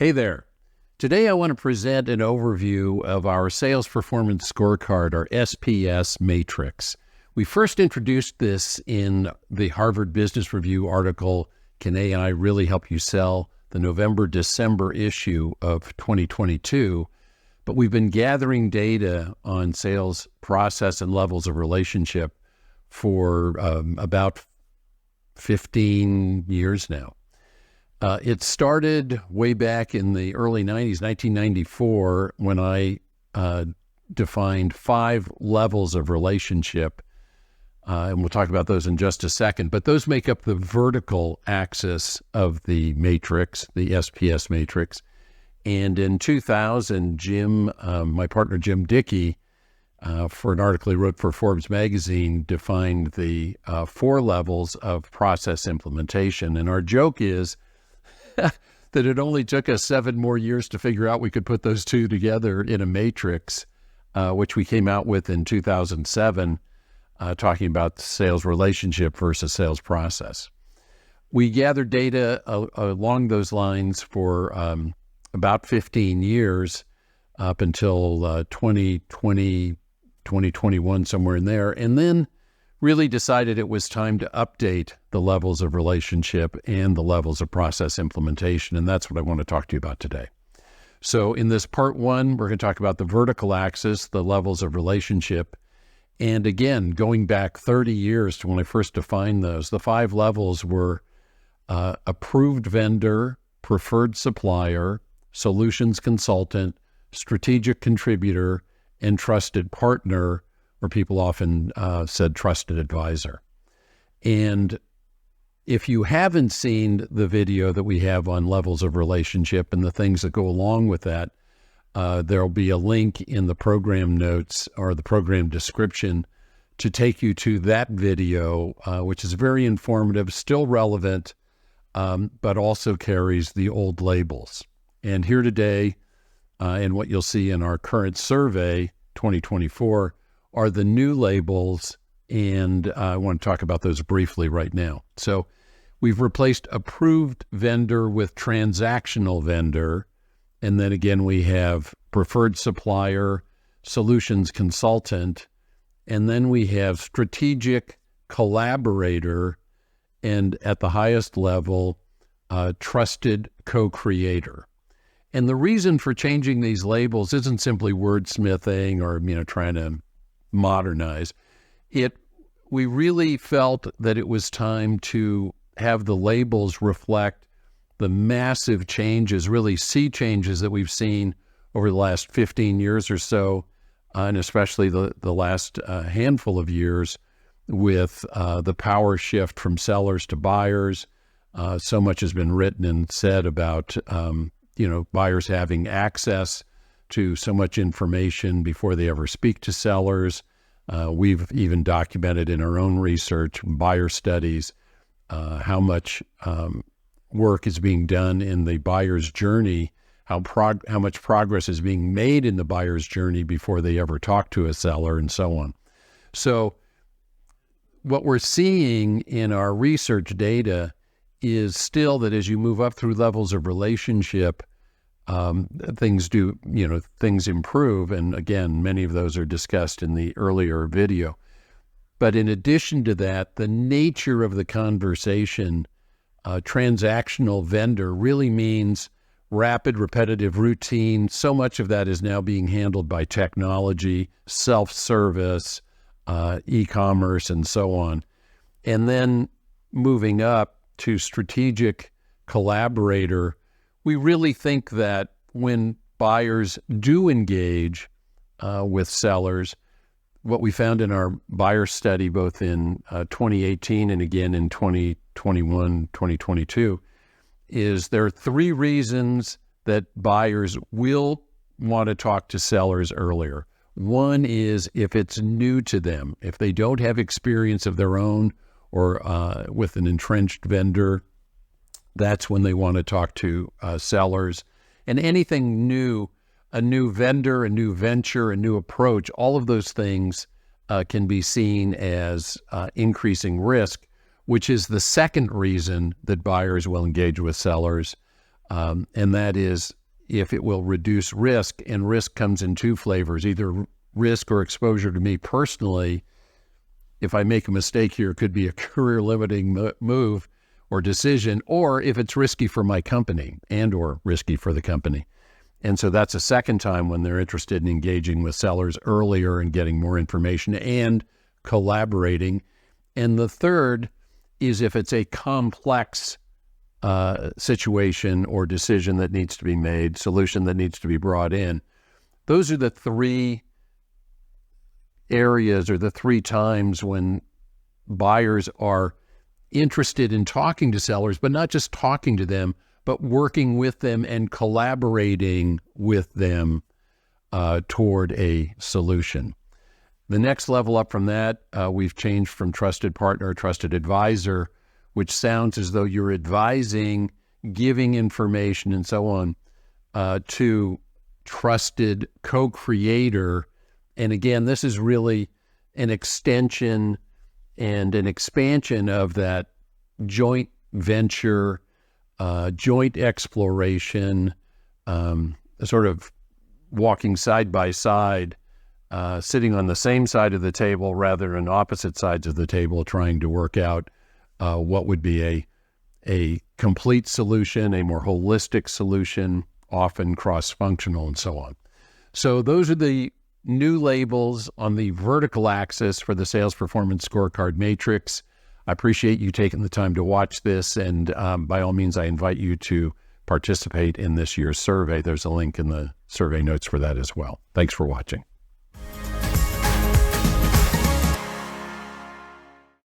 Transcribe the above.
Hey there. Today I want to present an overview of our Sales Performance Scorecard, our SPS matrix. We first introduced this in the Harvard Business Review article, Can AI Really Help You Sell?, the November-December issue of 2022. But we've been gathering data on sales process and levels of relationship for about 15 years now. It started way back in the early 90s, 1994, when I defined 5 levels of relationship. And we'll talk about those in just a second. But those make up the vertical axis of the matrix, the SPS matrix. And in 2000, my partner Jim Dickey, for an article he wrote for Forbes magazine, defined the 4 levels of process implementation. And our joke is that it only took us 7 more years to figure out we could put those 2 together in a matrix, which we came out with in 2007, talking about sales relationship versus sales process. We gathered data along those lines for about 15 years, up until 2020, 2021, somewhere in there, and then really decided it was time to update the levels of relationship and the levels of process implementation, and that's what I want to talk to you about today. So in this part 1, we're going to talk about the vertical axis, the levels of relationship, and again, going back 30 years to when I first defined those, the 5 levels were approved vendor, preferred supplier, solutions consultant, strategic contributor, and trusted partner, or people often said trusted advisor. And if you haven't seen the video that we have on levels of relationship and the things that go along with that, there'll be a link in the program notes or the program description to take you to that video, which is very informative, still relevant, but also carries the old labels. And here today, and what you'll see in our current survey, 2024, are the new labels, and I want to talk about those briefly right now. So we've replaced approved vendor with transactional vendor, and then again we have preferred supplier, solutions consultant, and then we have strategic collaborator, and at the highest level, trusted co-creator. And the reason for changing these labels isn't simply wordsmithing or trying to modernize. We really felt that it was time to have the labels reflect the massive changes, really sea changes that we've seen over the last 15 years or so, and especially the last handful of years with the power shift from sellers to buyers. So much has been written and said about buyers having access to so much information before they ever speak to sellers. We've even documented in our own research, buyer studies, how much work is being done in the buyer's journey, how much progress is being made in the buyer's journey before they ever talk to a seller, and so on. So what we're seeing in our research data is still that as you move up through levels of relationship, things improve. And again, many of those are discussed in the earlier video. But in addition to that, the nature of the conversation, transactional vendor really means rapid, repetitive, routine. So much of that is now being handled by technology, self-service, e-commerce, and so on. And then moving up to strategic collaborator, we really think that when buyers do engage with sellers, what we found in our buyer study, both in 2018 and again in 2021, 2022, is there are 3 reasons that buyers will want to talk to sellers earlier. One is if it's new to them, if they don't have experience of their own or with an entrenched vendor, that's when they want to talk to sellers. And anything new, a new vendor, a new venture, a new approach, all of those things can be seen as increasing risk, which is the second reason that buyers will engage with sellers. and that is if it will reduce risk, and risk comes in two flavors, either risk or exposure to me personally. If I make a mistake here, it could be a career-limiting move or decision, or if it's risky for my company and or risky for the company. And so that's a second time when they're interested in engaging with sellers earlier and getting more information and collaborating. And the third is if it's a complex situation or decision that needs to be made, solution that needs to be brought in. Those are the three areas or the three times when buyers are interested in talking to sellers, but not just talking to them, but working with them and collaborating with them toward a solution. The next level up from that, we've changed from trusted partner, trusted advisor, which sounds as though you're advising, giving information and so on, to trusted co-creator. And again, this is really an extension and an expansion of that joint venture, joint exploration, sort of walking side by side, sitting on the same side of the table rather than opposite sides of the table, trying to work out what would be a complete solution, a more holistic solution, often cross-functional and so on. So those are the new labels on the vertical axis for the Sales Performance Scorecard Matrix. I appreciate you taking the time to watch this, and by all means, I invite you to participate in this year's survey. There's a link in the survey notes for that as well. Thanks for watching.